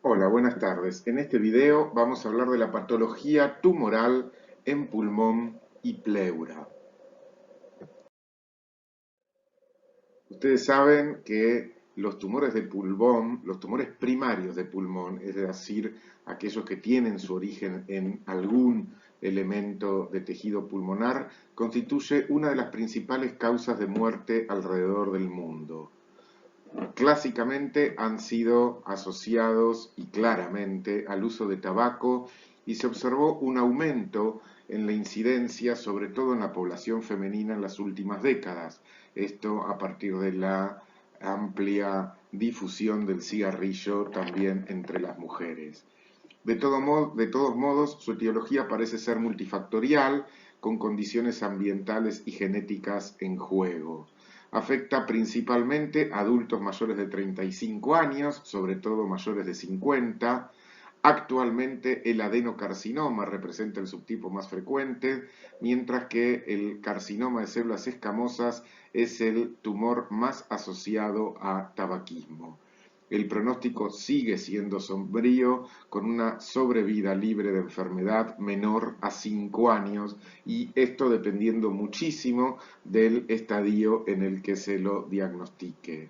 Hola, buenas tardes. En este video vamos a hablar de la patología tumoral en pulmón y pleura. Ustedes saben que los tumores de pulmón, los tumores primarios de pulmón, es decir, aquellos que tienen su origen en algún elemento de tejido pulmonar, constituye una de las principales causas de muerte alrededor del mundo. Clásicamente han sido asociados y claramente al uso de tabaco y se observó un aumento en la incidencia, sobre todo en la población femenina en las últimas décadas. Esto a partir de la amplia difusión del cigarrillo también entre las mujeres. De todos modos, su etiología parece ser multifactorial, con condiciones ambientales y genéticas en juego. Afecta principalmente a adultos mayores de 35 años, sobre todo mayores de 50. Actualmente el adenocarcinoma representa el subtipo más frecuente, mientras que el carcinoma de células escamosas es el tumor más asociado a tabaquismo. El pronóstico sigue siendo sombrío, con una sobrevida libre de enfermedad menor a 5 años, y esto dependiendo muchísimo del estadio en el que se lo diagnostique.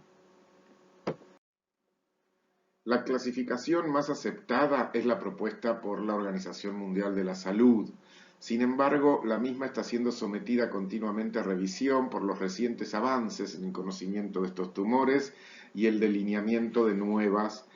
La clasificación más aceptada es la propuesta por la Organización Mundial de la Salud. Sin embargo, la misma está siendo sometida continuamente a revisión por los recientes avances en el conocimiento de estos tumores y el delineamiento de nuevas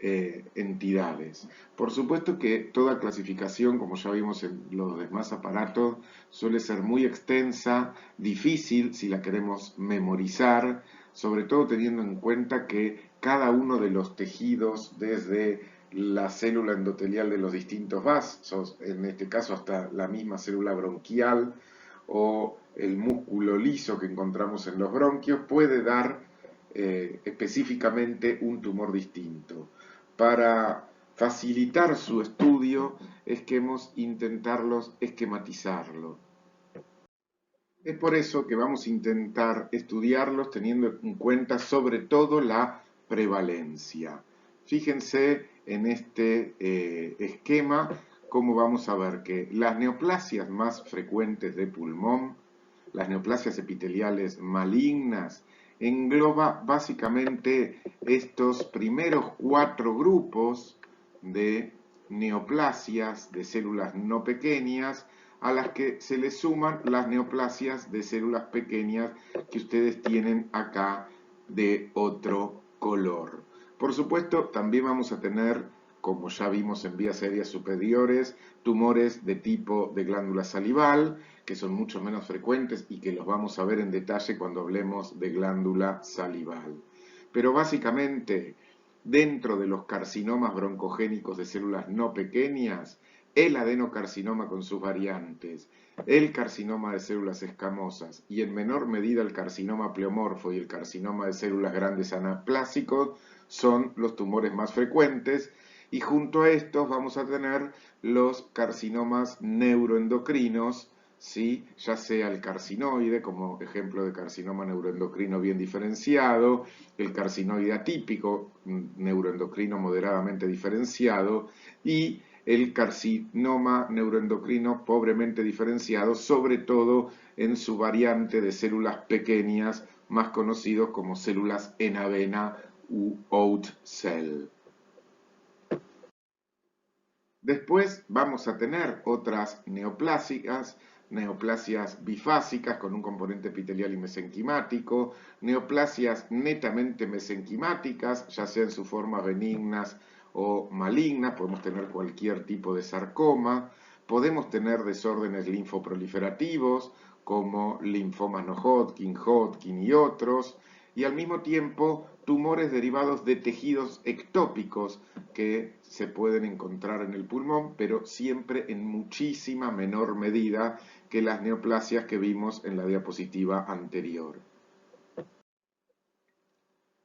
entidades. Por supuesto que toda clasificación, como ya vimos en los demás aparatos, suele ser muy extensa, difícil si la queremos memorizar, sobre todo teniendo en cuenta que cada uno de los tejidos, desde la célula endotelial de los distintos vasos, en este caso hasta la misma célula bronquial o el músculo liso que encontramos en los bronquios, puede dar específicamente un tumor distinto. Para facilitar su estudio es que hemos intentarlos esquematizarlo. Es por eso que vamos a intentar estudiarlos teniendo en cuenta sobre todo la prevalencia. Fíjense en este esquema cómo vamos a ver que las neoplasias más frecuentes de pulmón, las neoplasias epiteliales malignas, engloba básicamente estos primeros 4 grupos de neoplasias de células no pequeñas, a las que se le suman las neoplasias de células pequeñas que ustedes tienen acá de otro color. Por supuesto, también vamos a tener, como ya vimos en vías aéreas superiores, tumores de tipo de glándula salival, que son mucho menos frecuentes y que los vamos a ver en detalle cuando hablemos de glándula salival. Pero básicamente, dentro de los carcinomas broncogénicos de células no pequeñas, el adenocarcinoma con sus variantes, el carcinoma de células escamosas y en menor medida el carcinoma pleomorfo y el carcinoma de células grandes anaplásicos son los tumores más frecuentes, y junto a estos vamos a tener los carcinomas neuroendocrinos, ¿sí? Ya sea el carcinoide, como ejemplo de carcinoma neuroendocrino bien diferenciado, el carcinoide atípico, neuroendocrino moderadamente diferenciado, y el carcinoma neuroendocrino pobremente diferenciado, sobre todo en su variante de células pequeñas, más conocidos como células en avena u oat cell. Después vamos a tener otras neoplásicas, neoplasias bifásicas con un componente epitelial y mesenquimático, neoplasias netamente mesenquimáticas, ya sea en sus formas benignas o malignas, podemos tener cualquier tipo de sarcoma, podemos tener desórdenes linfoproliferativos como linfomas no Hodgkin, Hodgkin y otros, y al mismo tiempo tumores derivados de tejidos ectópicos que se pueden encontrar en el pulmón, pero siempre en muchísima menor medida que las neoplasias que vimos en la diapositiva anterior.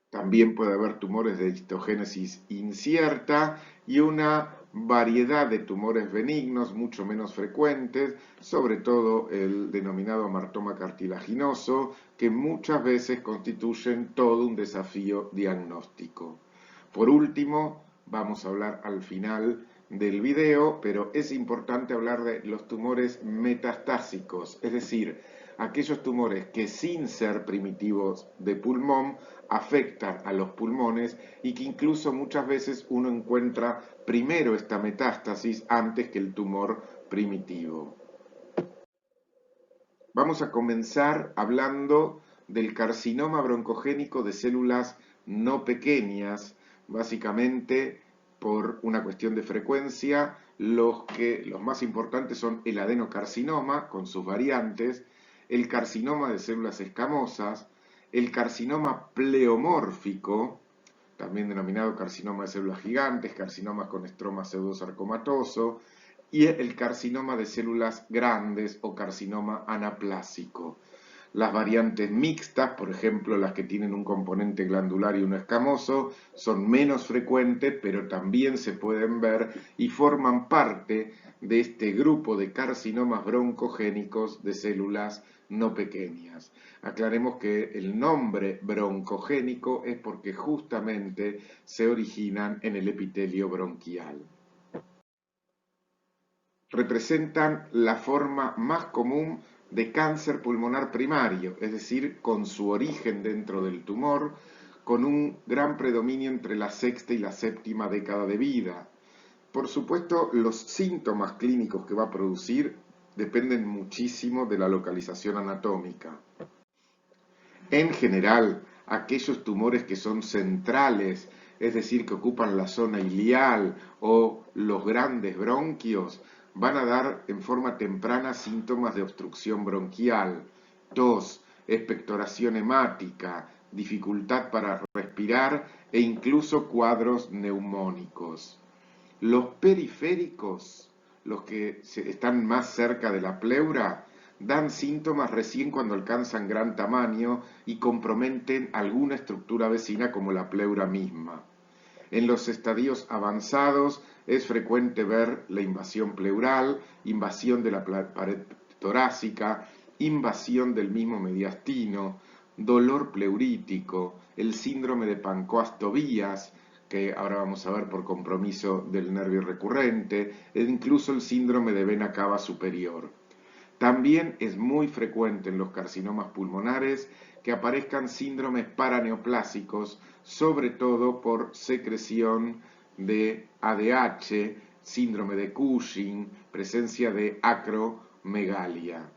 También puede haber tumores de histogénesis incierta y una variedad de tumores benignos mucho menos frecuentes, sobre todo el denominado amartoma cartilaginoso, que muchas veces constituyen todo un desafío diagnóstico. Por último, vamos a hablar al final del video, pero es importante hablar de los tumores metastásicos, es decir, aquellos tumores que sin ser primitivos de pulmón afectan a los pulmones y que incluso muchas veces uno encuentra primero esta metástasis antes que el tumor primitivo. Vamos a comenzar hablando del carcinoma broncogénico de células no pequeñas, básicamente por una cuestión de frecuencia. Los más importantes son el adenocarcinoma con sus variantes, el carcinoma de células escamosas, el carcinoma pleomórfico, también denominado carcinoma de células gigantes, carcinoma con estroma pseudosarcomatoso, y el carcinoma de células grandes o carcinoma anaplásico. Las variantes mixtas, por ejemplo, las que tienen un componente glandular y uno escamoso, son menos frecuentes, pero también se pueden ver y forman parte de este grupo de carcinomas broncogénicos de células no pequeñas. Aclaremos que el nombre broncogénico es porque justamente se originan en el epitelio bronquial. Representan la forma más común de cáncer pulmonar primario, es decir, con su origen dentro del tumor, con un gran predominio entre la sexta y la séptima década de vida. Por supuesto, los síntomas clínicos que va a producir dependen muchísimo de la localización anatómica. En general, aquellos tumores que son centrales, es decir, que ocupan la zona ilial o los grandes bronquios, van a dar en forma temprana síntomas de obstrucción bronquial, tos, expectoración hemática, dificultad para respirar e incluso cuadros neumónicos. Los periféricos, los que están más cerca de la pleura, dan síntomas recién cuando alcanzan gran tamaño y comprometen alguna estructura vecina como la pleura misma. En los estadios avanzados es frecuente ver la invasión pleural, invasión de la pared torácica, invasión del mismo mediastino, dolor pleurítico, el síndrome de Pancoast-Tobías, que ahora vamos a ver por compromiso del nervio recurrente, e incluso el síndrome de vena cava superior. También es muy frecuente en los carcinomas pulmonares que aparezcan síndromes paraneoplásicos, sobre todo por secreción de ADH, síndrome de Cushing, presencia de acromegalia.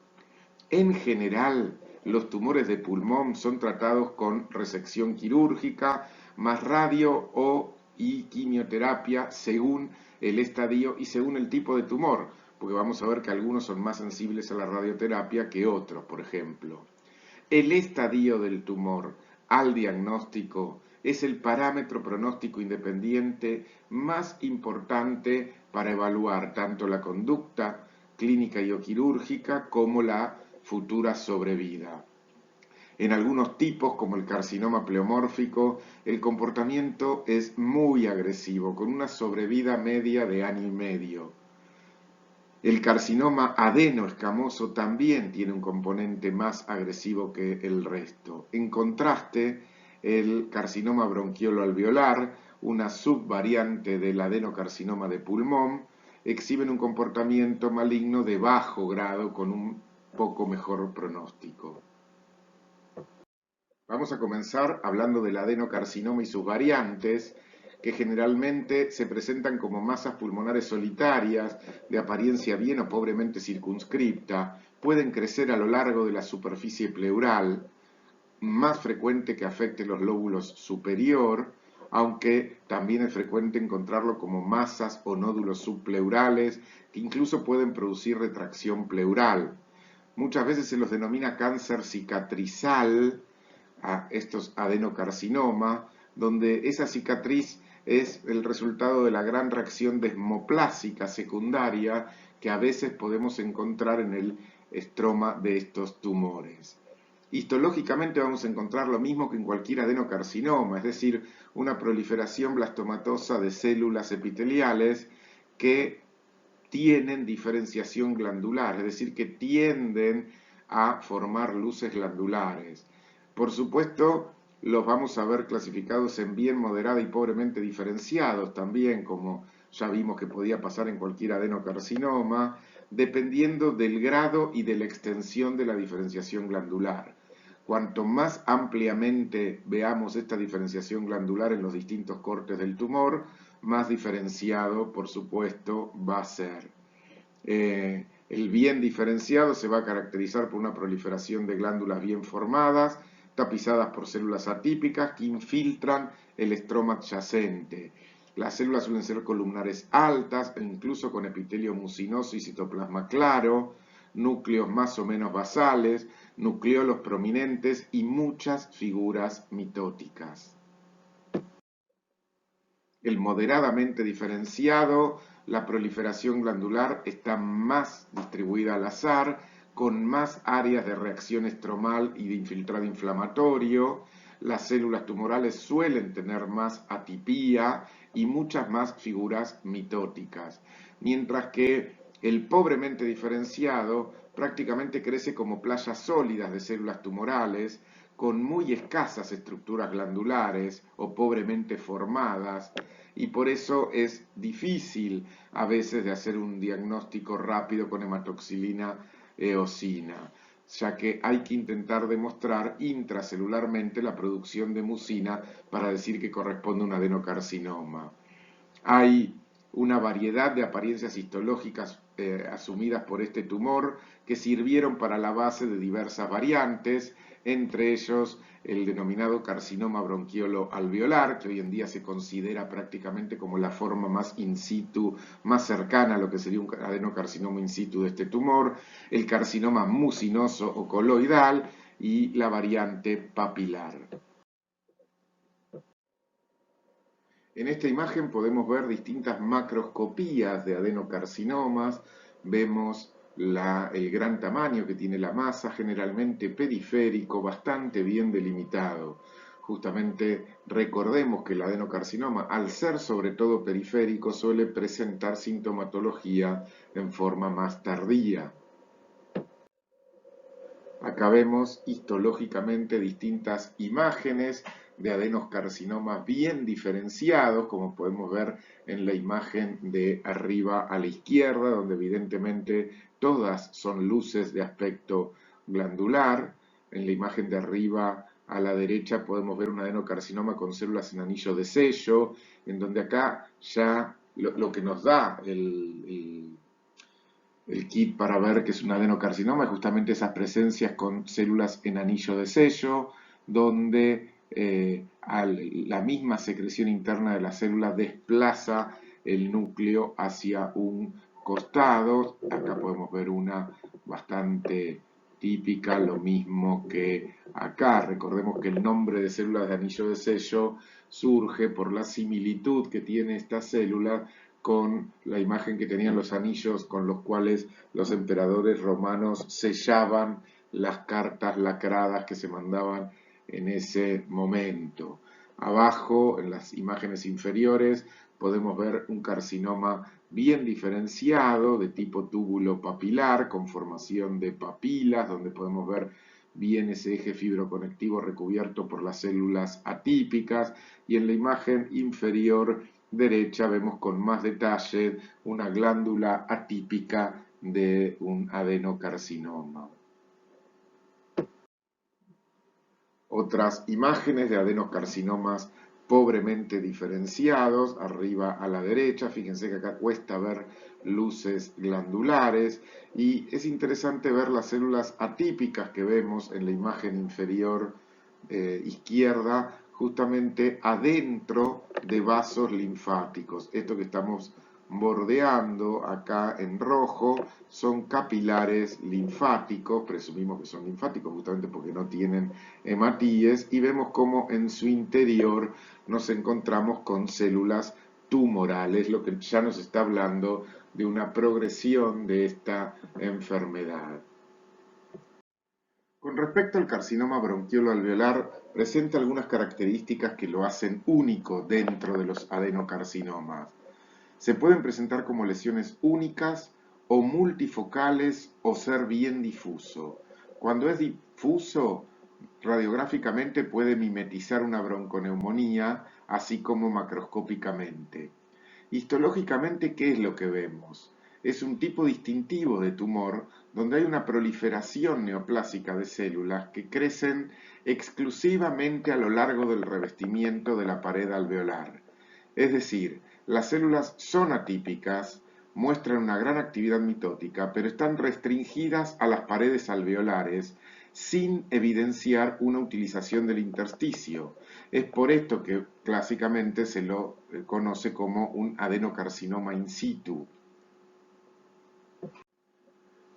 En general, los tumores de pulmón son tratados con resección quirúrgica, más radio y quimioterapia según el estadio y según el tipo de tumor, porque vamos a ver que algunos son más sensibles a la radioterapia que otros, por ejemplo. El estadio del tumor al diagnóstico es el parámetro pronóstico independiente más importante para evaluar tanto la conducta clínica y o quirúrgica como la futura sobrevida. En algunos tipos, como el carcinoma pleomórfico, el comportamiento es muy agresivo, con una sobrevida media de año y medio. El carcinoma adenoescamoso también tiene un componente más agresivo que el resto. En contraste, el carcinoma bronquiolo-alveolar, una subvariante del adenocarcinoma de pulmón, exhiben un comportamiento maligno de bajo grado con un poco mejor pronóstico. Vamos a comenzar hablando del adenocarcinoma y sus variantes, que generalmente se presentan como masas pulmonares solitarias, de apariencia bien o pobremente circunscripta, pueden crecer a lo largo de la superficie pleural, más frecuente que afecte los lóbulos superior, aunque también es frecuente encontrarlo como masas o nódulos subpleurales que incluso pueden producir retracción pleural. Muchas veces se los denomina cáncer cicatrizal a estos adenocarcinoma, donde esa cicatriz es el resultado de la gran reacción desmoplásica secundaria que a veces podemos encontrar en el estroma de estos tumores. Histológicamente vamos a encontrar lo mismo que en cualquier adenocarcinoma, es decir, una proliferación blastomatosa de células epiteliales que tienen diferenciación glandular, es decir, que tienden a formar luces glandulares. Por supuesto, los vamos a ver clasificados en bien, moderada y pobremente diferenciados también, como ya vimos que podía pasar en cualquier adenocarcinoma, dependiendo del grado y de la extensión de la diferenciación glandular. Cuanto más ampliamente veamos esta diferenciación glandular en los distintos cortes del tumor, más diferenciado, por supuesto, va a ser. El bien diferenciado se va a caracterizar por una proliferación de glándulas bien formadas, tapizadas por células atípicas que infiltran el estroma adyacente. Las células suelen ser columnares altas, e incluso con epitelio mucinoso y citoplasma claro, núcleos más o menos basales, nucleolos prominentes y muchas figuras mitóticas. El moderadamente diferenciado, la proliferación glandular está más distribuida al azar, con más áreas de reacción estromal y de infiltrado inflamatorio. Las células tumorales suelen tener más atipía y muchas más figuras mitóticas, mientras que el pobremente diferenciado prácticamente crece como playas sólidas de células tumorales, con muy escasas estructuras glandulares o pobremente formadas, y por eso es difícil a veces de hacer un diagnóstico rápido con hematoxilina eosina, ya que hay que intentar demostrar intracelularmente la producción de mucina para decir que corresponde a un adenocarcinoma. Hay una variedad de apariencias histológicas asumidas por este tumor que sirvieron para la base de diversas variantes, entre ellos el denominado carcinoma bronquiolo alveolar, que hoy en día se considera prácticamente como la forma más in situ, más cercana a lo que sería un adenocarcinoma in situ de este tumor, el carcinoma mucinoso o coloidal y la variante papilar. En esta imagen podemos ver distintas macroscopías de adenocarcinomas, vemos el gran tamaño que tiene la masa, generalmente periférico, bastante bien delimitado. Justamente recordemos que el adenocarcinoma, al ser sobre todo periférico, suele presentar sintomatología en forma más tardía. Acá vemos histológicamente distintas imágenes de adenoscarcinomas bien diferenciados, como podemos ver en la imagen de arriba a la izquierda, donde evidentemente todas son luces de aspecto glandular. En la imagen de arriba a la derecha podemos ver un adenocarcinoma con células en anillo de sello, en donde acá ya lo que nos da el kit para ver que es un adenocarcinoma, es justamente esas presencias con células en anillo de sello, donde la misma secreción interna de la célula desplaza el núcleo hacia un costado. Acá podemos ver una bastante típica, lo mismo que acá. Recordemos que el nombre de células de anillo de sello surge por la similitud que tiene esta célula con la imagen que tenían los anillos con los cuales los emperadores romanos sellaban las cartas lacradas que se mandaban en ese momento. Abajo, en las imágenes inferiores, podemos ver un carcinoma bien diferenciado de tipo túbulo papilar, con formación de papilas, donde podemos ver bien ese eje fibroconectivo recubierto por las células atípicas, y en la imagen inferior derecha vemos con más detalle una glándula atípica de un adenocarcinoma. Otras imágenes de adenocarcinomas pobremente diferenciados, arriba a la derecha, fíjense que acá cuesta ver luces glandulares, y es interesante ver las células atípicas que vemos en la imagen inferior izquierda, justamente adentro de vasos linfáticos. Esto que estamos bordeando acá en rojo son capilares linfáticos, presumimos que son linfáticos justamente porque no tienen hematíes, y vemos cómo en su interior nos encontramos con células tumorales, lo que ya nos está hablando de una progresión de esta enfermedad. Con respecto al carcinoma bronquiolo alveolar, presenta algunas características que lo hacen único dentro de los adenocarcinomas. Se pueden presentar como lesiones únicas o multifocales o ser bien difuso. Cuando es difuso, radiográficamente puede mimetizar una bronconeumonía, así como macroscópicamente. Histológicamente, ¿qué es lo que vemos? Es un tipo distintivo de tumor donde hay una proliferación neoplásica de células que crecen exclusivamente a lo largo del revestimiento de la pared alveolar. Es decir, las células son atípicas, muestran una gran actividad mitótica, pero están restringidas a las paredes alveolares sin evidenciar una utilización del intersticio. Es por esto que clásicamente se lo conoce como un adenocarcinoma in situ.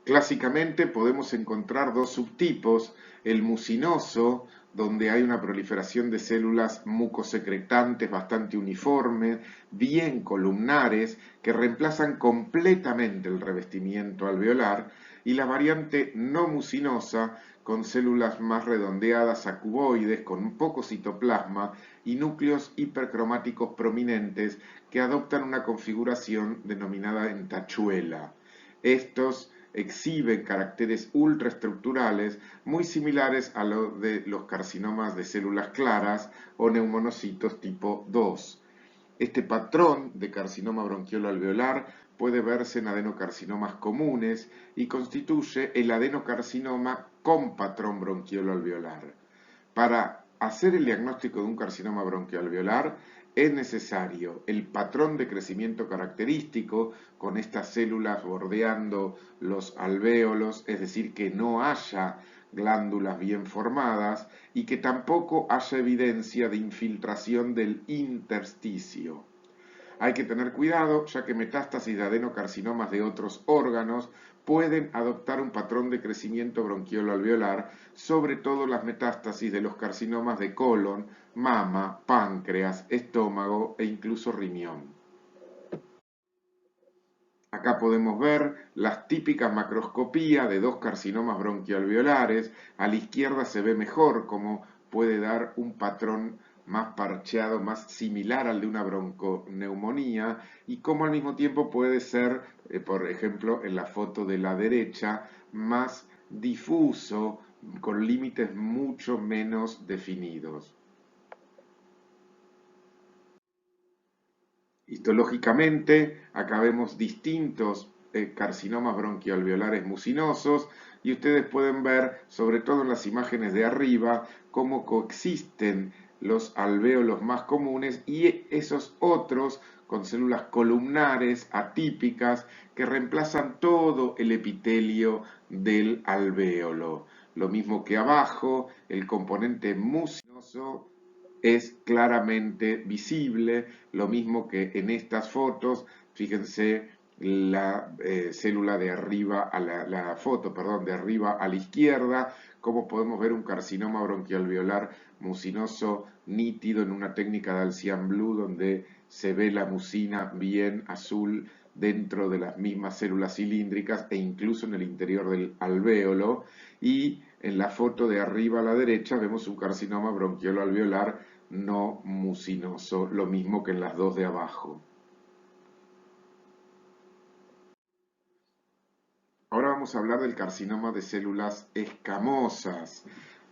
Clásicamente podemos encontrar dos subtipos, el mucinoso, donde hay una proliferación de células mucosecretantes bastante uniforme, bien columnares, que reemplazan completamente el revestimiento alveolar, y la variante no mucinosa, con células más redondeadas a cuboides, con poco citoplasma y núcleos hipercromáticos prominentes que adoptan una configuración denominada en tachuela. Estos exhiben caracteres ultraestructurales muy similares a los de los carcinomas de células claras o neumonocitos tipo 2. Este patrón de carcinoma bronquiolo alveolar puede verse en adenocarcinomas comunes y constituye el adenocarcinoma con patrón bronquiolo alveolar. Para hacer el diagnóstico de un carcinoma bronquialveolar es necesario el patrón de crecimiento característico con estas células bordeando los alvéolos, es decir, que no haya glándulas bien formadas y que tampoco haya evidencia de infiltración del intersticio. Hay que tener cuidado, ya que metástasis de adenocarcinomas de otros órganos pueden adoptar un patrón de crecimiento bronquiolo alveolar, sobre todo las metástasis de los carcinomas de colon, mama, páncreas, estómago e incluso riñón. Acá podemos ver las típicas macroscopías de dos carcinomas bronquialveolares. A la izquierda se ve mejor cómo puede dar un patrón más parcheado, más similar al de una bronconeumonía y cómo al mismo tiempo puede ser, por ejemplo, en la foto de la derecha, más difuso, con límites mucho menos definidos. Histológicamente, acá vemos distintos carcinomas bronquialveolares mucinosos y ustedes pueden ver, sobre todo en las imágenes de arriba, cómo coexisten los alvéolos más comunes y esos otros con células columnares atípicas que reemplazan todo el epitelio del alvéolo. Lo mismo que abajo, el componente mucinoso es claramente visible, lo mismo que en estas fotos, fíjense la célula de arriba a la foto, perdón, de arriba a la izquierda, como podemos ver un carcinoma bronquialveolar mucinoso nítido en una técnica de Alcian Blue donde se ve la mucina bien azul dentro de las mismas células cilíndricas e incluso en el interior del alvéolo, y en la foto de arriba a la derecha vemos un carcinoma bronquiolo alveolar no mucinoso, lo mismo que en las dos de abajo. Ahora vamos a hablar del carcinoma de células escamosas.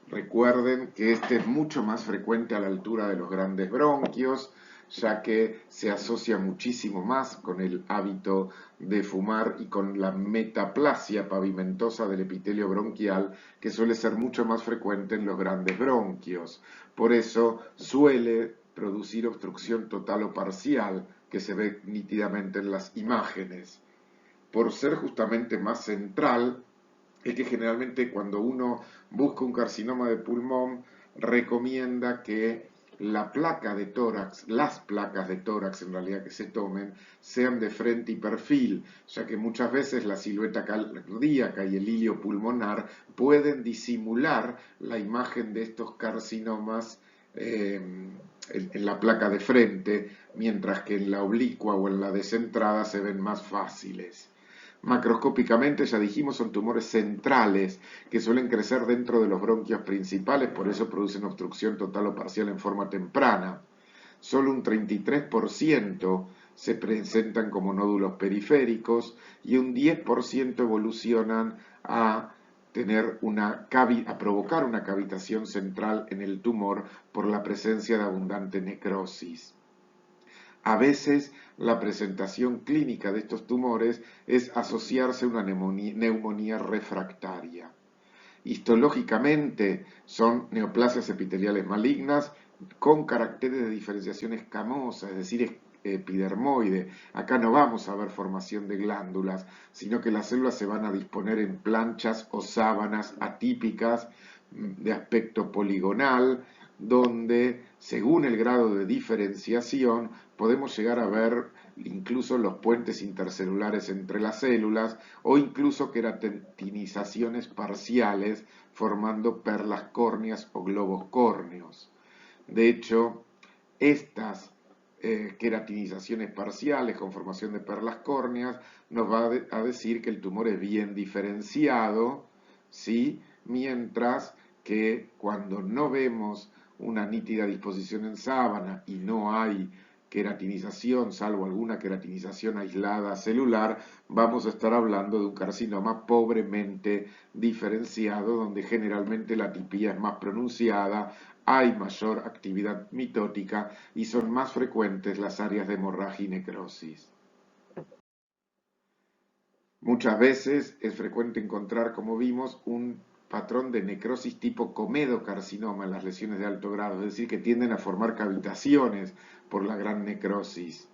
Recuerden que este es mucho más frecuente a la altura de los grandes bronquios, ya que se asocia muchísimo más con el hábito de fumar y con la metaplasia pavimentosa del epitelio bronquial, que suele ser mucho más frecuente en los grandes bronquios. Por eso suele producir obstrucción total o parcial, que se ve nítidamente en las imágenes. Por ser justamente más central, es que generalmente cuando uno busca un carcinoma de pulmón, recomienda que la placa de tórax, las placas de tórax en realidad que se tomen, sean de frente y perfil, ya que muchas veces la silueta cardíaca y el hilio pulmonar pueden disimular la imagen de estos carcinomas en la placa de frente, mientras que en la oblicua o en la descentrada se ven más fáciles. Macroscópicamente, ya dijimos, son tumores centrales que suelen crecer dentro de los bronquios principales, por eso producen obstrucción total o parcial en forma temprana. Solo un 33% se presentan como nódulos periféricos y un 10% evolucionan a a provocar una cavitación central en el tumor por la presencia de abundante necrosis. A veces la presentación clínica de estos tumores es asociarse a una neumonía refractaria. Histológicamente son neoplasias epiteliales malignas con caracteres de diferenciación escamosa, es decir, epidermoide. Acá no vamos a ver formación de glándulas, sino que las células se van a disponer en planchas o sábanas atípicas de aspecto poligonal, donde según el grado de diferenciación podemos llegar a ver incluso los puentes intercelulares entre las células o incluso queratinizaciones parciales formando perlas córneas o globos córneos. De hecho, estas queratinizaciones parciales con formación de perlas córneas nos va a decir que el tumor es bien diferenciado, ¿sí? Mientras que cuando no vemos una nítida disposición en sábana y no hay queratinización, salvo alguna queratinización aislada celular, vamos a estar hablando de un carcinoma pobremente diferenciado, donde generalmente la tipía es más pronunciada, hay mayor actividad mitótica y son más frecuentes las áreas de hemorragia y necrosis. Muchas veces es frecuente encontrar, como vimos, un patrón de necrosis tipo comedocarcinoma en las lesiones de alto grado, es decir, que tienden a formar cavitaciones por la gran necrosis.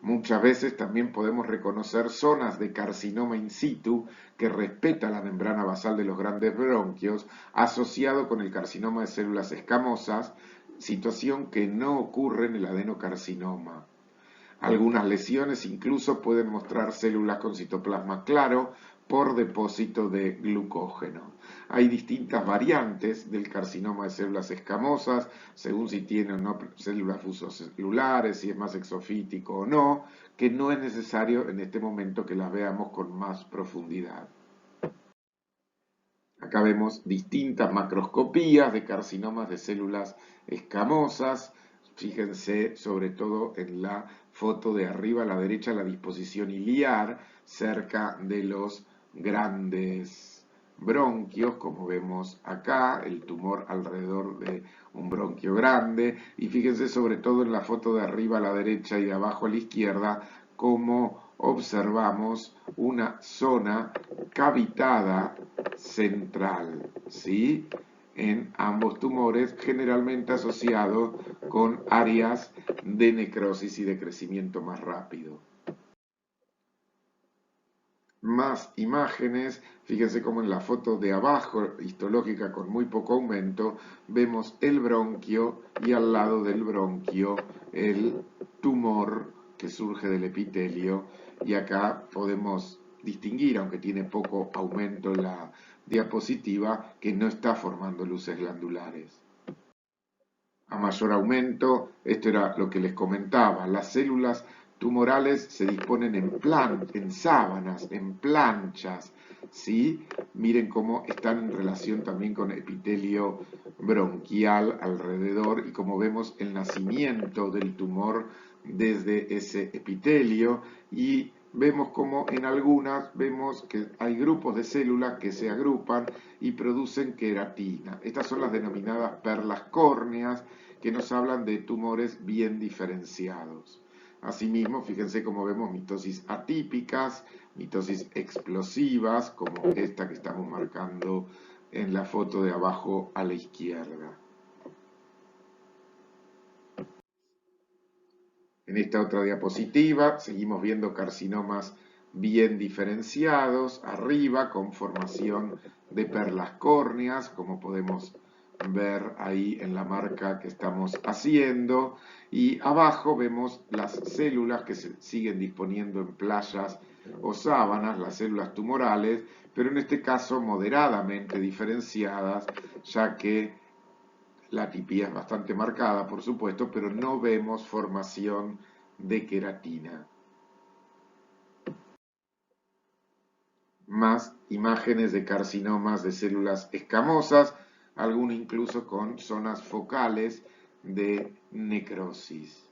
Muchas veces también podemos reconocer zonas de carcinoma in situ que respeta la membrana basal de los grandes bronquios, asociado con el carcinoma de células escamosas, situación que no ocurre en el adenocarcinoma. Algunas lesiones incluso pueden mostrar células con citoplasma claro por depósito de glucógeno. Hay distintas variantes del carcinoma de células escamosas, según si tiene o no células fusocelulares, si es más exofítico o no, que no es necesario en este momento que las veamos con más profundidad. Acá vemos distintas macroscopías de carcinomas de células escamosas. Fíjense sobre todo en la foto de arriba a la derecha, la disposición iliar cerca de los grandes bronquios, como vemos acá, el tumor alrededor de un bronquio grande. Y fíjense sobre todo en la foto de arriba a la derecha y de abajo a la izquierda, cómo observamos una zona cavitada central, ¿sí? En ambos tumores, generalmente asociado con áreas de necrosis y de crecimiento más rápido. Más imágenes, fíjense como en la foto de abajo, histológica con muy poco aumento, vemos el bronquio y al lado del bronquio el tumor que surge del epitelio, y acá podemos distinguir, aunque tiene poco aumento en la diapositiva, que no está formando luces glandulares. A mayor aumento, esto era lo que les comentaba, las células tumorales se disponen en sábanas, en planchas, ¿sí? Miren cómo están en relación también con epitelio bronquial alrededor y como vemos el nacimiento del tumor desde ese epitelio y vemos como en algunas vemos que hay grupos de células que se agrupan y producen queratina. Estas son las denominadas perlas córneas que nos hablan de tumores bien diferenciados. Asimismo, fíjense cómo vemos mitosis atípicas, mitosis explosivas, como esta que estamos marcando en la foto de abajo a la izquierda. En esta otra diapositiva seguimos viendo carcinomas bien diferenciados, arriba con formación de perlas córneas, como podemos ver ahí en la marca que estamos haciendo, y abajo vemos las células que se siguen disponiendo en playas o sábanas, las células tumorales, pero en este caso moderadamente diferenciadas, ya que la tipía es bastante marcada, por supuesto, pero no vemos formación de queratina. Más imágenes de carcinomas de células escamosas, algunos incluso con zonas focales de necrosis.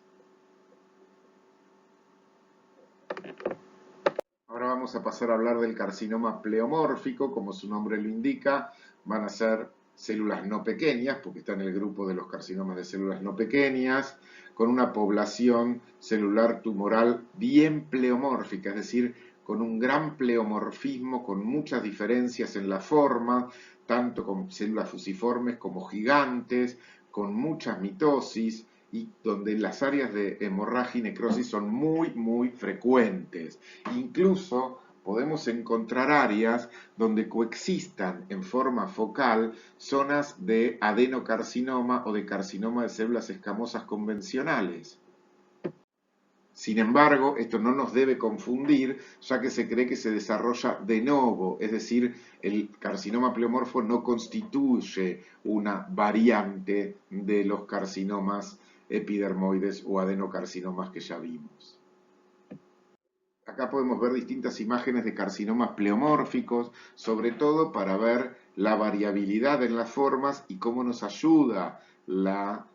Ahora vamos vamos a pasar a hablar del carcinoma pleomórfico. Como su nombre lo indica, van a ser células no pequeñas, porque está en el grupo de los carcinomas de células no pequeñas, con una población celular tumoral bien pleomórfica, es decir, con un gran pleomorfismo, con muchas diferencias en la forma, tanto con células fusiformes como gigantes, con muchas mitosis, y donde las áreas de hemorragia y necrosis son muy frecuentes. Incluso podemos encontrar áreas donde coexistan en forma focal zonas de adenocarcinoma o de carcinoma de células escamosas convencionales. Sin embargo, esto no nos debe confundir, ya que se cree que se desarrolla de novo, es decir, el carcinoma pleomorfo no constituye una variante de los carcinomas epidermoides o adenocarcinomas que ya vimos. Acá podemos ver distintas imágenes de carcinomas pleomórficos, sobre todo para ver la variabilidad en las formas y cómo nos ayuda la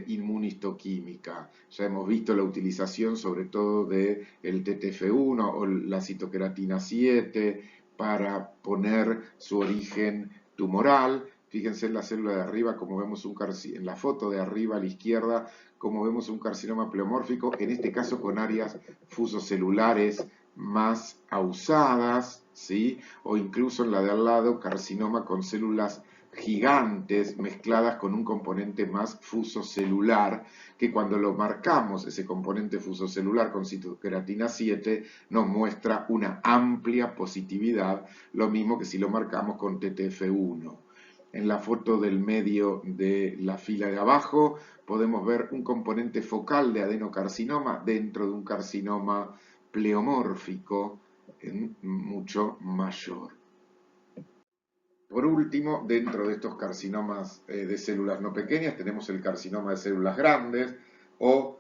inmunistoquímica. Ya hemos visto la utilización sobre todo del TTF1 o la citoqueratina 7 para poner su origen tumoral. Fíjense en la célula de arriba, como vemos en la foto de arriba a la izquierda, como vemos un carcinoma pleomórfico, en este caso con áreas fusocelulares más ausadas, ¿sí? O incluso en la de al lado, carcinoma con células gigantes mezcladas con un componente más fusocelular, que cuando lo marcamos, ese componente fusocelular con citoqueratina 7, nos muestra una amplia positividad, lo mismo que si lo marcamos con TTF1. En la foto del medio de la fila de abajo podemos ver un componente focal de adenocarcinoma dentro de un carcinoma pleomórfico mucho mayor. Por último, dentro de estos carcinomas de células no pequeñas tenemos el carcinoma de células grandes o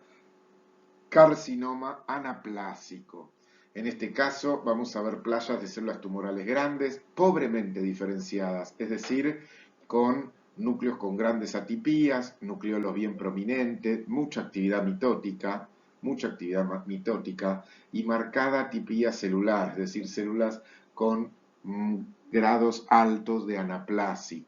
carcinoma anaplásico. En este caso vamos a ver playas de células tumorales grandes, pobremente diferenciadas, es decir, con núcleos con grandes atipías, nucleolos bien prominentes, mucha actividad mitótica y marcada atipía celular, es decir, células con grados altos de anaplasia.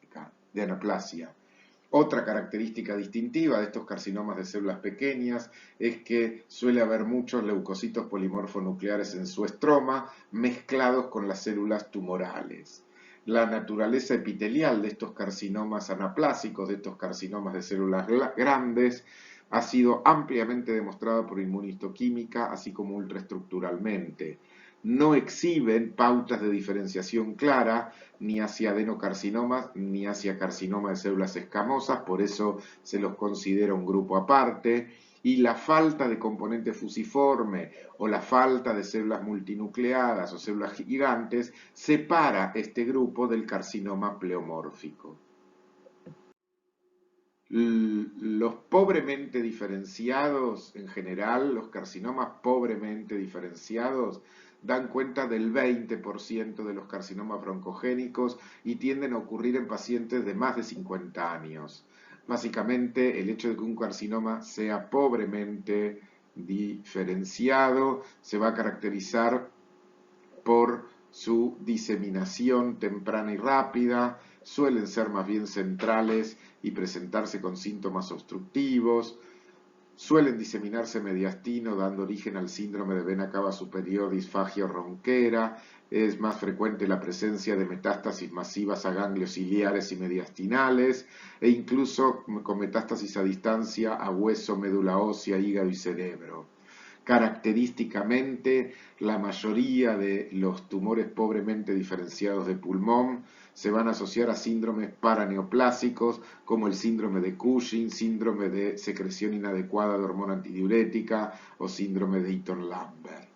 Otra característica distintiva de estos carcinomas de células pequeñas es que suele haber muchos leucocitos polimorfonucleares en su estroma mezclados con las células tumorales. La naturaleza epitelial de estos carcinomas anaplásicos, de estos carcinomas de células grandes, ha sido ampliamente demostrada por inmunistoquímica, así como ultraestructuralmente. No exhiben pautas de diferenciación clara ni hacia adenocarcinomas ni hacia carcinoma de células escamosas, por eso se los considera un grupo aparte, y la falta de componente fusiforme o la falta de células multinucleadas o células gigantes separa este grupo del carcinoma pleomórfico. Los pobremente diferenciados, en general, los carcinomas pobremente diferenciados, dan cuenta del 20% de los carcinomas broncogénicos y tienden a ocurrir en pacientes de más de 50 años. Básicamente, el hecho de que un carcinoma sea pobremente diferenciado se va a caracterizar por su diseminación temprana y rápida, suelen ser más bien centrales y presentarse con síntomas obstructivos, suelen diseminarse mediastino dando origen al síndrome de vena cava superior, disfagia o ronquera, es más frecuente la presencia de metástasis masivas a ganglios ciliares y mediastinales e incluso con metástasis a distancia a hueso, médula ósea, hígado y cerebro. Característicamente, la mayoría de los tumores pobremente diferenciados de pulmón se van a asociar a síndromes paraneoplásicos como el síndrome de Cushing, síndrome de secreción inadecuada de hormona antidiurética o síndrome de Eaton-Lambert.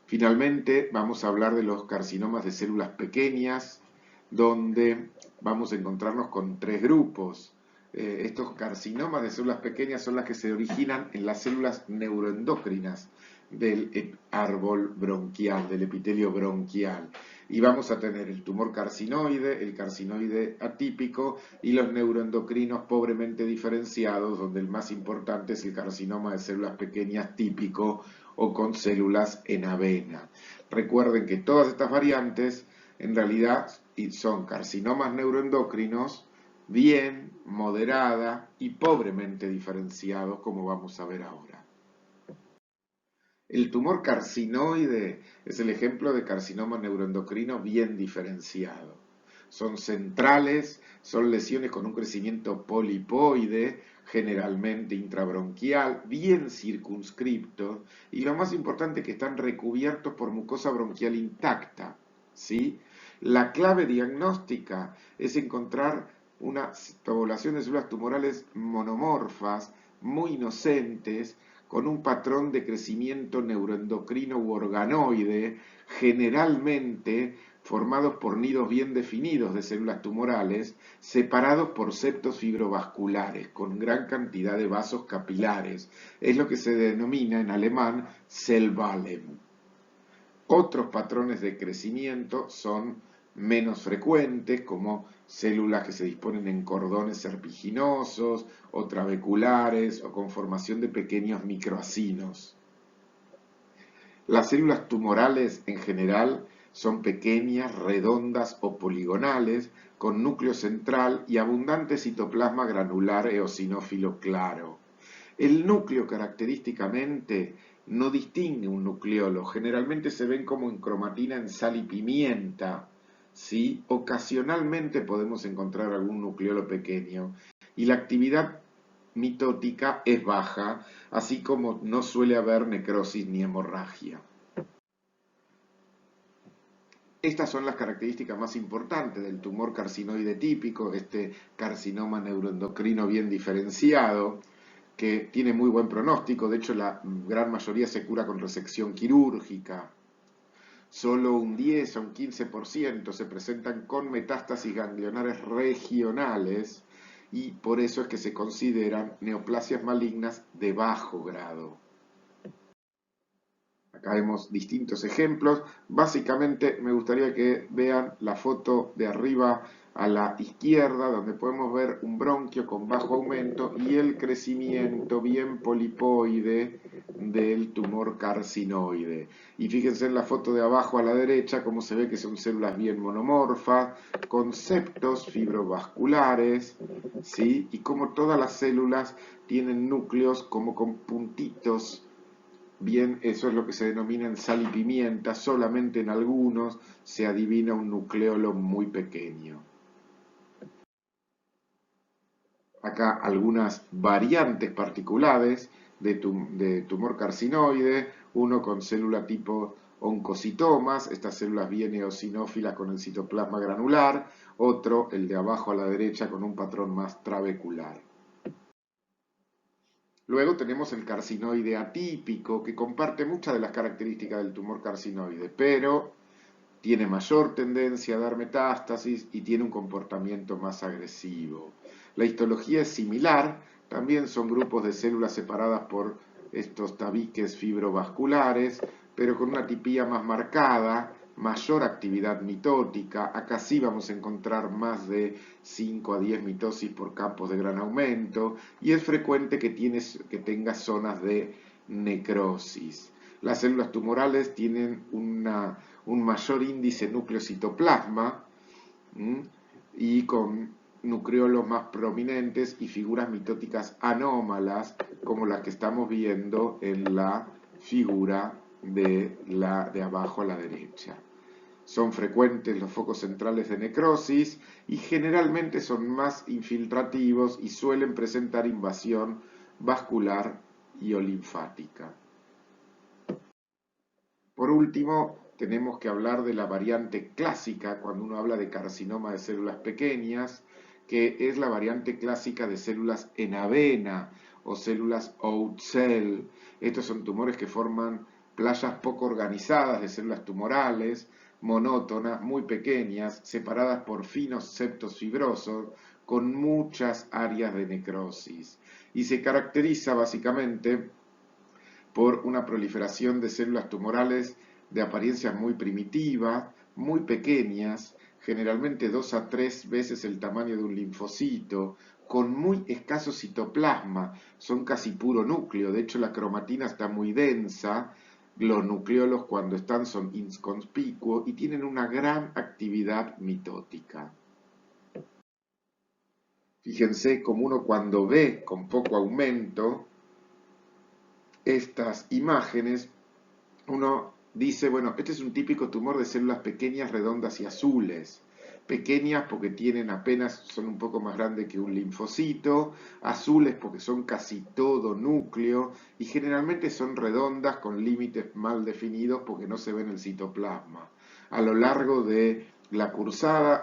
Finalmente, vamos a hablar de los carcinomas de células pequeñas, donde vamos a encontrarnos con tres grupos. Estos carcinomas de células pequeñas son las que se originan en las células neuroendocrinas del árbol bronquial, del epitelio bronquial. Y vamos a tener el tumor carcinoide, el carcinoide atípico y los neuroendocrinos pobremente diferenciados, donde el más importante es el carcinoma de células pequeñas típico o con células en avena. Recuerden que todas estas variantes en realidad son carcinomas neuroendocrinos bien, moderada y pobremente diferenciados, como vamos a ver ahora. El tumor carcinoide es el ejemplo de carcinoma neuroendocrino bien diferenciado. Son centrales, son lesiones con un crecimiento polipoide, generalmente intrabronquial, bien circunscripto, y lo más importante es que están recubiertos por mucosa bronquial intacta, ¿sí? La clave diagnóstica es encontrar una población de células tumorales monomorfas, muy inocentes, con un patrón de crecimiento neuroendocrino u organoide, generalmente formados por nidos bien definidos de células tumorales, separados por septos fibrovasculares, con gran cantidad de vasos capilares. Es lo que se denomina en alemán Zellwallung. Otros patrones de crecimiento son menos frecuentes, como células que se disponen en cordones serpiginosos o trabeculares o con formación de pequeños microacinos. Las células tumorales en general son pequeñas, redondas o poligonales, con núcleo central y abundante citoplasma granular eosinófilo claro. El núcleo característicamente no distingue un nucleolo, generalmente se ven como en cromatina en sal y pimienta, ¿sí? Ocasionalmente podemos encontrar algún nucleolo pequeño y la actividad mitótica es baja, así como no suele haber necrosis ni hemorragia. Estas son las características más importantes del tumor carcinoide típico, este carcinoma neuroendocrino bien diferenciado, que tiene muy buen pronóstico, de hecho la gran mayoría se cura con resección quirúrgica. Solo un 10 a un 15% se presentan con metástasis ganglionares regionales y por eso es que se consideran neoplasias malignas de bajo grado. Acá vemos distintos ejemplos. Básicamente me gustaría que vean la foto de arriba a la izquierda, donde podemos ver un bronquio con bajo aumento y el crecimiento bien polipoide del tumor carcinoide. Y fíjense en la foto de abajo a la derecha cómo se ve que son células bien monomorfas, con septos fibrovasculares, ¿sí? Y como todas las células tienen núcleos como con puntitos. Bien, eso es lo que se denomina en sal y pimienta, solamente en algunos se adivina un nucleolo muy pequeño. Acá algunas variantes particulares de tumor carcinoide, uno con célula tipo oncocitomas, estas células bien eosinófilas con el citoplasma granular, otro, el de abajo a la derecha, con un patrón más trabecular. Luego tenemos el carcinoide atípico, que comparte muchas de las características del tumor carcinoide, pero tiene mayor tendencia a dar metástasis y tiene un comportamiento más agresivo. La histología es similar, también son grupos de células separadas por estos tabiques fibrovasculares, pero con una tipía más marcada, mayor actividad mitótica. Acá sí vamos a encontrar más de 5 a 10 mitosis por campos de gran aumento y es frecuente que tenga zonas de necrosis. Las células tumorales tienen un mayor índice núcleo-citoplasma y con nucleolos más prominentes y figuras mitóticas anómalas como las que estamos viendo en la figura de abajo a la derecha. Son frecuentes los focos centrales de necrosis y generalmente son más infiltrativos y suelen presentar invasión vascular y o linfática. Por último, tenemos que hablar de la variante clásica cuando uno habla de carcinoma de células pequeñas, que es la variante clásica de células en avena o células out cell. Estos son tumores que forman playas poco organizadas de células tumorales, monótonas, muy pequeñas, separadas por finos septos fibrosos, con muchas áreas de necrosis. Y se caracteriza básicamente por una proliferación de células tumorales de apariencia muy primitiva, muy pequeñas, generalmente 2 a 3 veces el tamaño de un linfocito, con muy escaso citoplasma, son casi puro núcleo, de hecho la cromatina está muy densa, Los nucleolos cuando están son inconspicuos y tienen una gran actividad mitótica. Fíjense como uno cuando ve con poco aumento estas imágenes, uno dice, bueno, este es un típico tumor de células pequeñas, redondas y azules. Pequeñas porque tienen apenas, son un poco más grandes que un linfocito, azules porque son casi todo núcleo y generalmente son redondas con límites mal definidos porque no se ve en el citoplasma. A lo largo de la cursada,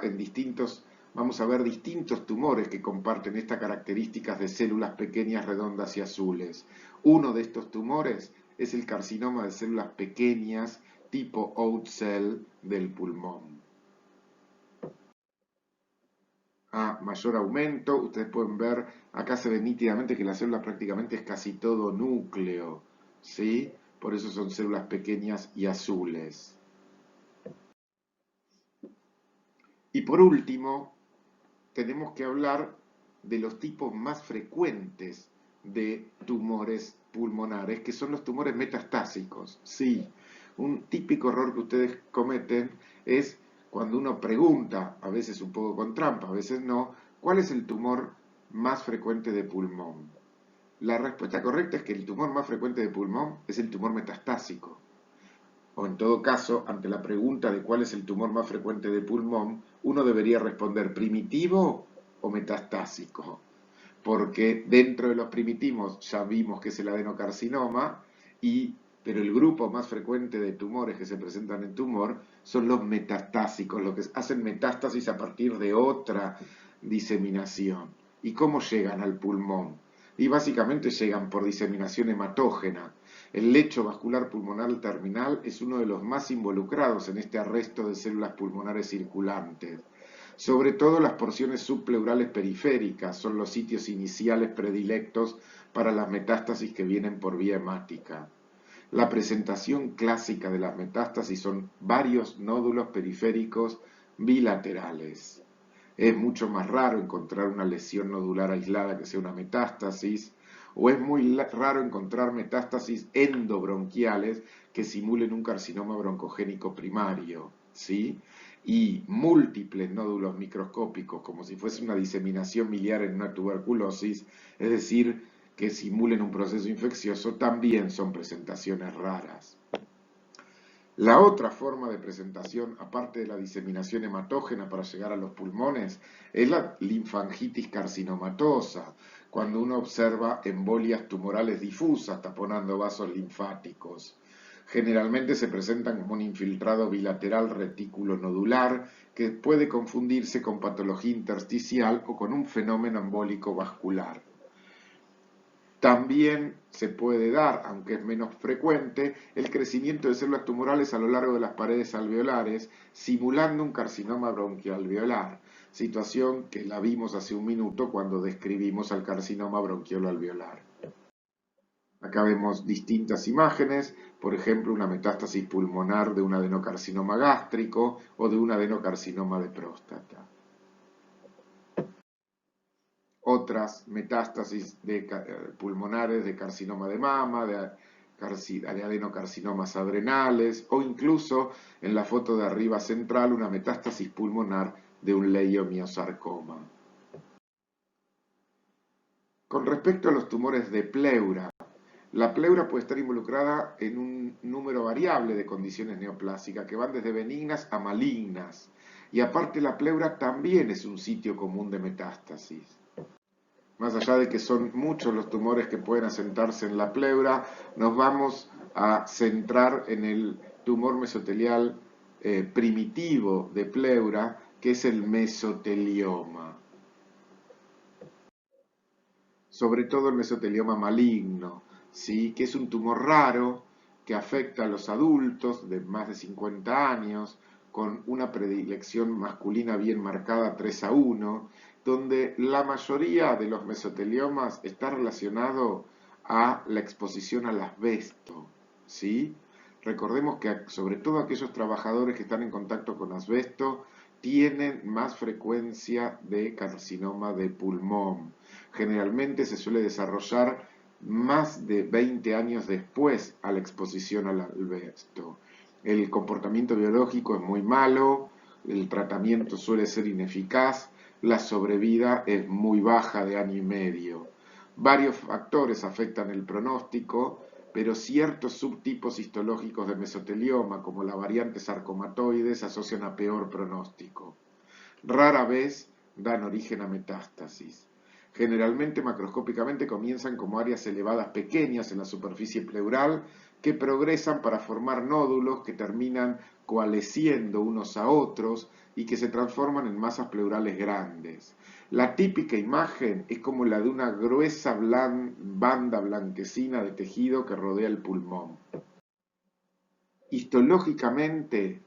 vamos a ver distintos tumores que comparten estas características de células pequeñas, redondas y azules. Uno de estos tumores es el carcinoma de células pequeñas tipo Oat Cell del pulmón. A mayor aumento, ustedes pueden ver, acá se ve nítidamente que la célula prácticamente es casi todo núcleo, ¿sí? Por eso son células pequeñas y azules. Y por último, tenemos que hablar de los tipos más frecuentes de tumores pulmonares, que son los tumores metastásicos. Sí, un típico error que ustedes cometen es cuando uno pregunta, a veces un poco con trampa, a veces no, ¿cuál es el tumor más frecuente de pulmón? La respuesta correcta es que el tumor más frecuente de pulmón es el tumor metastásico. O en todo caso, ante la pregunta de cuál es el tumor más frecuente de pulmón, uno debería responder primitivo o metastásico, porque dentro de los primitivos ya vimos que es el adenocarcinoma, pero el grupo más frecuente de tumores que se presentan en tumor son los metastásicos, los que hacen metástasis a partir de otra diseminación. ¿Y cómo llegan al pulmón? Y básicamente llegan por diseminación hematógena. El lecho vascular pulmonar terminal es uno de los más involucrados en este arresto de células pulmonares circulantes. Sobre todo las porciones subpleurales periféricas son los sitios iniciales predilectos para las metástasis que vienen por vía hemática. La presentación clásica de las metástasis son varios nódulos periféricos bilaterales. Es mucho más raro encontrar una lesión nodular aislada que sea una metástasis, o es muy raro encontrar metástasis endobronquiales que simulen un carcinoma broncogénico primario, ¿sí? Y múltiples nódulos microscópicos, como si fuese una diseminación miliar en una tuberculosis, es decir, que simulen un proceso infeccioso, también son presentaciones raras. La otra forma de presentación, aparte de la diseminación hematógena para llegar a los pulmones, es la linfangitis carcinomatosa, cuando uno observa embolias tumorales difusas taponando vasos linfáticos. Generalmente se presentan como un infiltrado bilateral retículo nodular que puede confundirse con patología intersticial o con un fenómeno embólico vascular. También se puede dar, aunque es menos frecuente, el crecimiento de células tumorales a lo largo de las paredes alveolares, simulando un carcinoma bronquialveolar, situación que la vimos hace un minuto cuando describimos al carcinoma bronquiolo-alveolar. Acá vemos distintas imágenes, por ejemplo, una metástasis pulmonar de un adenocarcinoma gástrico o de un adenocarcinoma de próstata. Otras metástasis pulmonares de carcinoma de mama, de adenocarcinomas adrenales o incluso en la foto de arriba central una metástasis pulmonar de un leiomiosarcoma. Con respecto a los tumores de pleura, la pleura puede estar involucrada en un número variable de condiciones neoplásicas que van desde benignas a malignas. Y aparte la pleura también es un sitio común de metástasis. Más allá de que son muchos los tumores que pueden asentarse en la pleura, nos vamos a centrar en el tumor mesotelial primitivo de pleura, que es el mesotelioma. Sobre todo el mesotelioma maligno, ¿sí? Que es un tumor raro que afecta a los adultos de más de 50 años, con una predilección masculina bien marcada 3:1, donde la mayoría de los mesoteliomas está relacionado a la exposición al asbesto, ¿sí? Recordemos que sobre todo aquellos trabajadores que están en contacto con asbesto tienen más frecuencia de carcinoma de pulmón. Generalmente se suele desarrollar más de 20 años después a la exposición al asbesto. El comportamiento biológico es muy malo, el tratamiento suele ser ineficaz, la sobrevida es muy baja de año y medio. Varios factores afectan el pronóstico, pero ciertos subtipos histológicos de mesotelioma, como la variante sarcomatoide, se asocian a peor pronóstico. Rara vez dan origen a metástasis. Generalmente macroscópicamente comienzan como áreas elevadas pequeñas en la superficie pleural que progresan para formar nódulos que terminan coalesciendo unos a otros y que se transforman en masas pleurales grandes. La típica imagen es como la de una gruesa banda blanquecina de tejido que rodea el pulmón. Histológicamente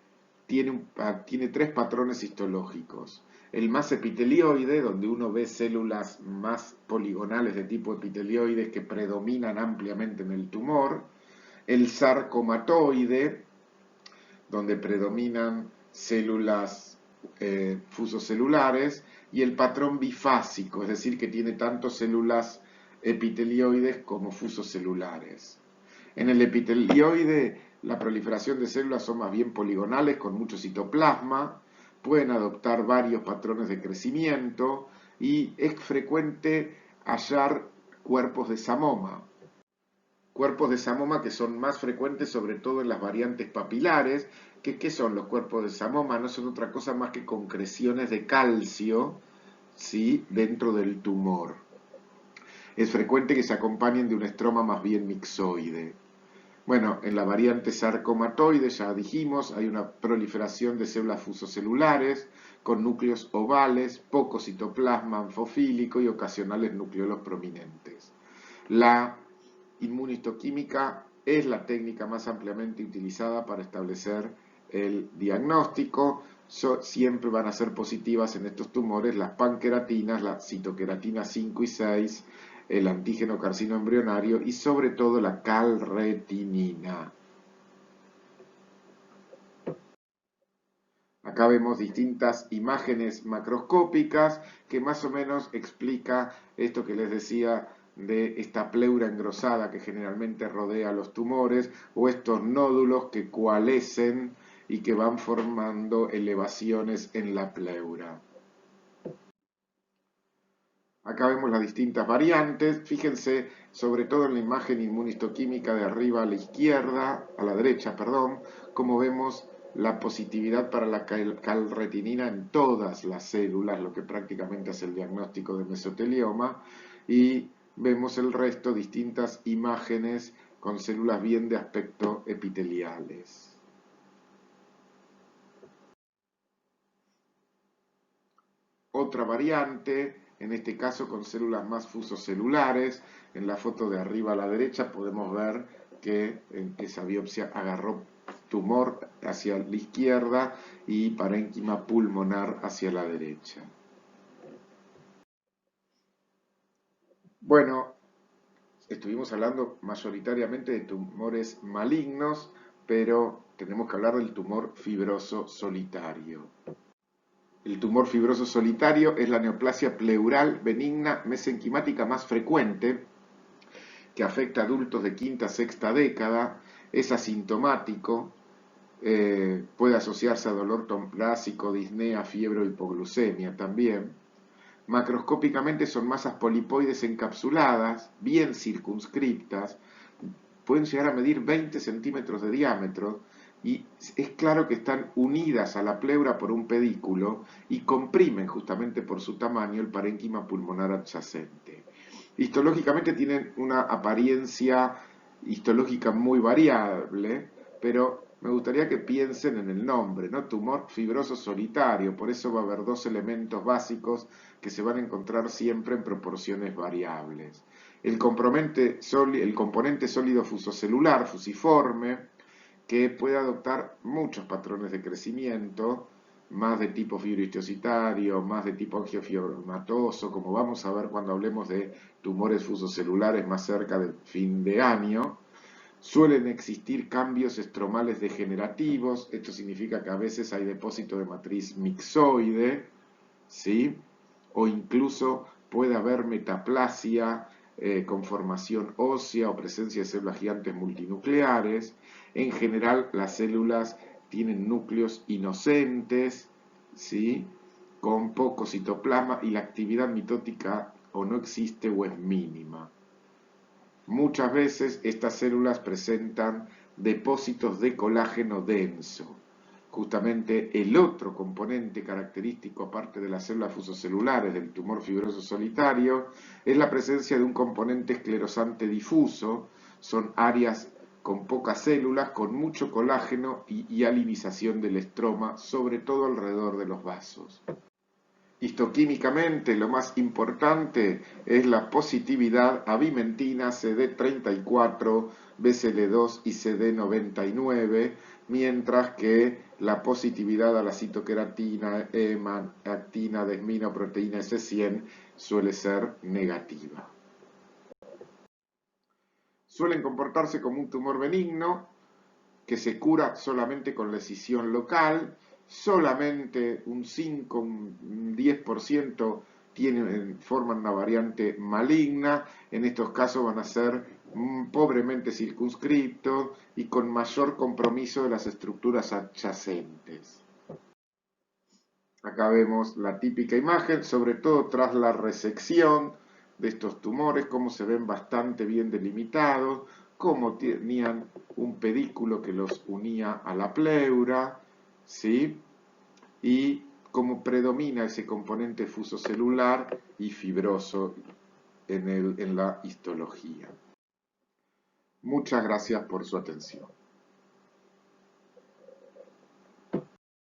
tiene tres patrones histológicos. El más epitelioide, donde uno ve células más poligonales de tipo epitelioides que predominan ampliamente en el tumor. El sarcomatoide, donde predominan células fusocelulares. Y el patrón bifásico, es decir, que tiene tanto células epitelioides como fusocelulares. En el epitelioide, la proliferación de células son más bien poligonales, con mucho citoplasma, pueden adoptar varios patrones de crecimiento y es frecuente hallar cuerpos de samoma. Cuerpos de samoma que son más frecuentes sobre todo en las variantes papilares. ¿Qué son los cuerpos de samoma? No son otra cosa más que concreciones de calcio, ¿sí?, dentro del tumor. Es frecuente que se acompañen de un estroma más bien mixoide. Bueno, en la variante sarcomatoide, ya dijimos, hay una proliferación de células fusocelulares con núcleos ovales, poco citoplasma anfofílico y ocasionales nucleolos prominentes. La inmunistoquímica es la técnica más ampliamente utilizada para establecer el diagnóstico. Siempre van a ser positivas en estos tumores las panqueratinas, la citoqueratina 5 y 6, el antígeno carcino embrionario y sobre todo la calretinina. Acá vemos distintas imágenes macroscópicas que más o menos explica esto que les decía de esta pleura engrosada que generalmente rodea los tumores o estos nódulos que coalescen y que van formando elevaciones en la pleura. Acá vemos las distintas variantes. Fíjense sobre todo en la imagen inmunistoquímica de arriba a la izquierda, a la derecha, perdón, como vemos la positividad para la calretinina en todas las células, lo que prácticamente hace el diagnóstico de mesotelioma, y vemos el resto, distintas imágenes con células bien de aspecto epiteliales. Otra variante, en este caso con células más fusocelulares. En la foto de arriba a la derecha podemos ver que en esa biopsia agarró tumor hacia la izquierda y parénquima pulmonar hacia la derecha. Bueno, estuvimos hablando mayoritariamente de tumores malignos, pero tenemos que hablar del tumor fibroso solitario. El tumor fibroso solitario es la neoplasia pleural benigna mesenquimática más frecuente, que afecta a adultos de quinta a sexta década, es asintomático, puede asociarse a dolor torácico, disnea, fiebre o hipoglucemia también. Macroscópicamente son masas polipoides encapsuladas, bien circunscriptas, pueden llegar a medir 20 centímetros de diámetro y es claro que están unidas a la pleura por un pedículo y comprimen justamente por su tamaño el parénquima pulmonar adyacente. Histológicamente tienen una apariencia histológica muy variable, pero me gustaría que piensen en el nombre, ¿no? Tumor fibroso solitario, por eso va a haber dos elementos básicos que se van a encontrar siempre en proporciones variables. El componente sólido fusocelular, fusiforme, que puede adoptar muchos patrones de crecimiento, más de tipo fibrohistiocytario, más de tipo angiofibromatoso, como vamos a ver cuando hablemos de tumores fusocelulares más cerca del fin de año. Suelen existir cambios estromales degenerativos, esto significa que a veces hay depósito de matriz mixoide, ¿sí? O incluso puede haber metaplasia conformación ósea o presencia de células gigantes multinucleares. En general, las células tienen núcleos inocentes, ¿sí? Con poco citoplasma y la actividad mitótica o no existe o es mínima. Muchas veces estas células presentan depósitos de colágeno denso. Justamente el otro componente característico, aparte de las células fusocelulares del tumor fibroso solitario, es la presencia de un componente esclerosante difuso. Son áreas con pocas células, con mucho colágeno y hialinización del estroma, sobre todo alrededor de los vasos. Histoquímicamente, lo más importante es la positividad a bimentina CD34, BCL2 y CD99, mientras que la positividad a la citoqueratina, EMA, actina, desmina o proteína S100 suele ser negativa. Suelen comportarse como un tumor benigno que se cura solamente con la escisión local. Solamente un 5, un 10% forman una variante maligna. En estos casos van a ser pobremente circunscriptos y con mayor compromiso de las estructuras adyacentes. Acá vemos la típica imagen, sobre todo tras la resección de estos tumores, cómo se ven bastante bien delimitados, cómo tenían un pedículo que los unía a la pleura, ¿sí? Y cómo predomina ese componente fusocelular y fibroso en la histología. Muchas gracias por su atención.